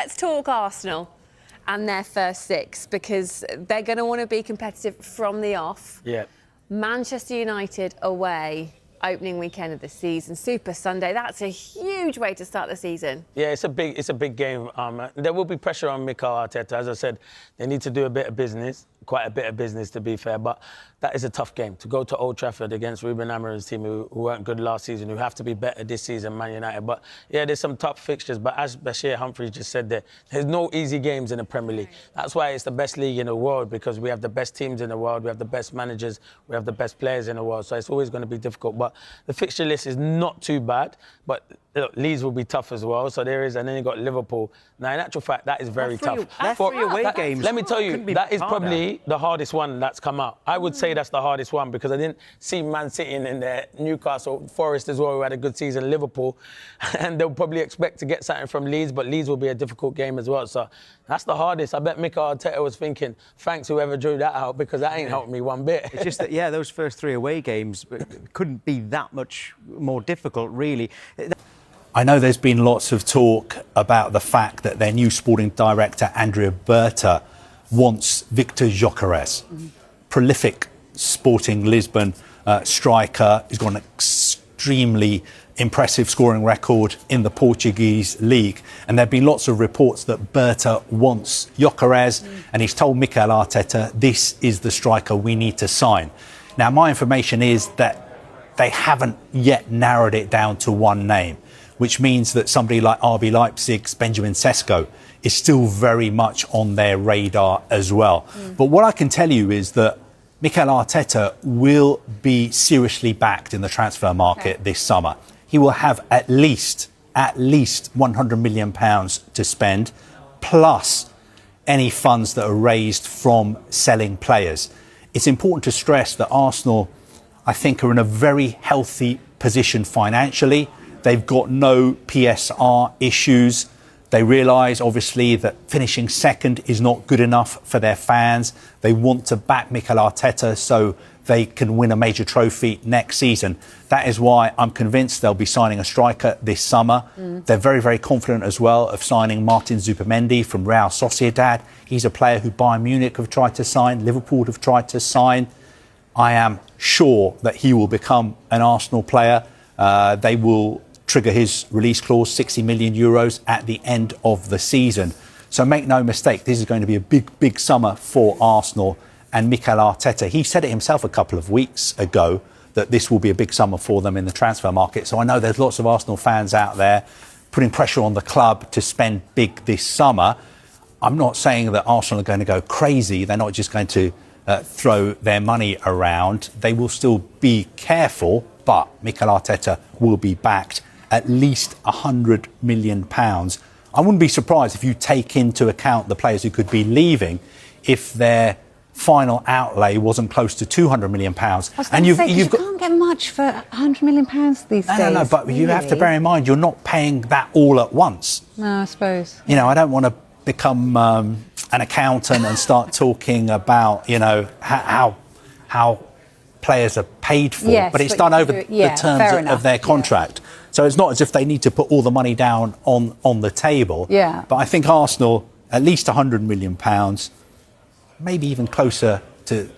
let's talk Arsenal and their first six, because they're going to want to be competitive from the off. Yeah. Manchester United away, opening weekend of the season, Super Sunday. That's a huge way to start the season. Yeah, it's a big game. There will be pressure on Mikel Arteta. As I said, they need to do a bit of business, quite a bit of business to be fair, but that is a tough game. To go to Old Trafford against Ruben Amorim's team who weren't good last season, who have to be better this season, Man United. But yeah, there's some tough fixtures, but as Bashir Humphreys just said there's no easy games in the Premier League. That's why it's the best league in the world, because we have the best teams in the world, we have the best managers, we have the best players in the world, so it's always going to be difficult. But the fixture list is not too bad, but look, Leeds will be tough as well, so there is, and then you've got Liverpool. Now, in actual fact, that is very tough. That's three away games. Let me tell you, that is probably the hardest one that's come out. I would say that's the hardest one, because I didn't see Man City in there, Newcastle, Forest as well, who had a good season, Liverpool, and they'll probably expect to get something from Leeds, but Leeds will be a difficult game as well. So that's the hardest. I bet Mikel Arteta was thinking, thanks whoever drew that out, because that ain't helped me one bit. It's just that, yeah, those first three away games couldn't be that much more difficult, really. I know there's been lots of talk about the fact that their new sporting director, Andrea Berta, wants Viktor Gyökeres, prolific Sporting Lisbon striker. He's got an extremely impressive scoring record in the Portuguese league. And there have been lots of reports that Berta wants Gyökeres, and he's told Mikel Arteta, this is the striker we need to sign. Now, my information is that they haven't yet narrowed it down to one name, which means that somebody like RB Leipzig's Benjamin Sesko is still very much on their radar as well. But what I can tell you is that Mikel Arteta will be seriously backed in the transfer market this summer. He will have at least £100 million to spend, plus any funds that are raised from selling players. It's important to stress that Arsenal, I think, are in a very healthy position financially. They've got no PSR issues. They realise, obviously, that finishing second is not good enough for their fans. They want to back Mikel Arteta so they can win a major trophy next season. That is why I'm convinced they'll be signing a striker this summer. They're very, very confident as well of signing Martin Zubimendi from Real Sociedad. He's a player who Bayern Munich have tried to sign, Liverpool have tried to sign. I am sure that he will become an Arsenal player. They will trigger his release clause, €60 million at the end of the season. So make no mistake, this is going to be a big, big summer for Arsenal and Mikel Arteta. He said it himself a couple of weeks ago that this will be a big summer for them in the transfer market. So I know there's lots of Arsenal fans out there putting pressure on the club to spend big this summer. I'm not saying that Arsenal are going to go crazy. They're not just going to throw their money around. They will still be careful, but Mikel Arteta will be backed at least £100 million. I wouldn't be surprised if you take into account the players who could be leaving if their final outlay wasn't close to £200 million. And you can't get much for £100 million these days. No, but really? You have to bear in mind you're not paying that all at once. No, I suppose. You know, I don't want to become an accountant and start talking about, you know, how players are paid for, yes, but it's done over the terms of their contract. Yeah. So it's not as if they need to put all the money down on the table. Yeah. But I think Arsenal, at least £100 million, maybe even closer to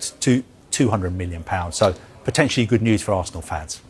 £200 million. So potentially good news for Arsenal fans.